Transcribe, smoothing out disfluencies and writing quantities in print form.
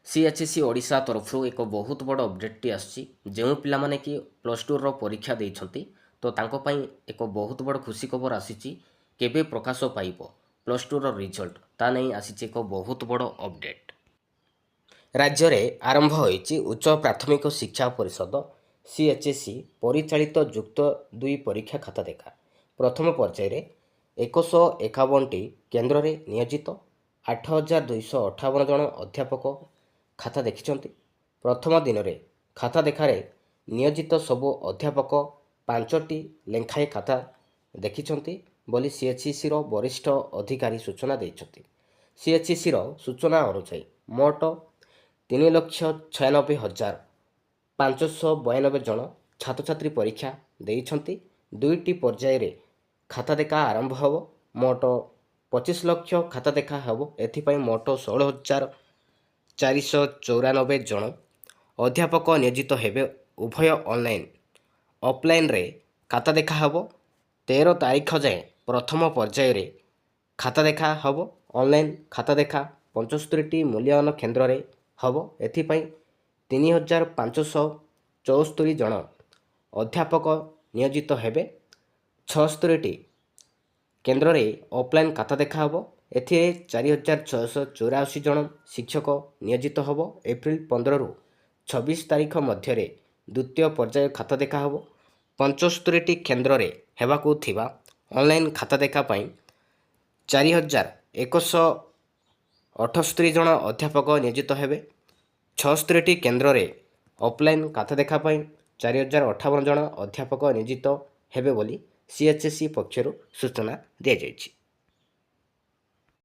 CHC Odisha तरफ एक बहुत बड़ अपडेट आसी जो पिलाने कि प्लस टू परीक्षा देइछंती तो तांको पई एक बहुत बड़ खुशी खबर आसीची केबे प्रकाश पाइब प्लस टू रिजल्ट ता नहीं आसीची एक बहुत बड़ अपडेट। राज्य में आरंभ होइची उच्च प्राथमिक शिक्षा परिषद सीएचसी परिचालित युक्त 2 परीक्षा खाता देखा प्रथम पर्यायर 151टी केन्द्र में नियोजित 8258 जन अध्यापक खाता देखिछंती। प्रथम दिन में खाता देखारे नियोजित सबु अध्यापक 5टी लेखाएं खाता देखिछंती बोली सीएचसी वरिष्ठ अधिकारी सूचना देइछंती। सीएचसी सूचना अनुसार मोट 3,96,592 जन छात्र छात्री परीक्षा देइछंती। 2टी पर्यायर खाता देखा आरंभ होब मोट 25 लक्ष खाता देखा होब एथिपाई मोट 16,494 जन अध्यापक नियोजित हेबे। उभय ऑनलाइन ऑफलाइन रे खाता देखा होब 13 तारीख जाए प्रथम पर्यायर खाता देखा होब। ऑनलाइन खाता देखा 75टी मूल्यांकन केन्द्र रे होब एथिपाई 3,574 जन अध्यापक नियोजित हेबे। 76टी केन्द्र रे ऑफलाइन खाता देखा होब एथिरे 4,684 जन शिक्षक नियोजित होब। एप्रिल 15 रु 26 तारीख मध्य द्वितीय पर्याय खाता देखा होब। 75टी केन्द्र रे हेबाकू थिबा ऑनलाइन खाता देखा पाई 4,178 जन अध्यापक नियोजित हेबे। 76टी केन्द्र रे ऑफलाइन खाता देखा पाई 4,058 जन अध्यापक नियोजित हेबे बोली सीएचसी पक्षरु सूचना दिया जायछि।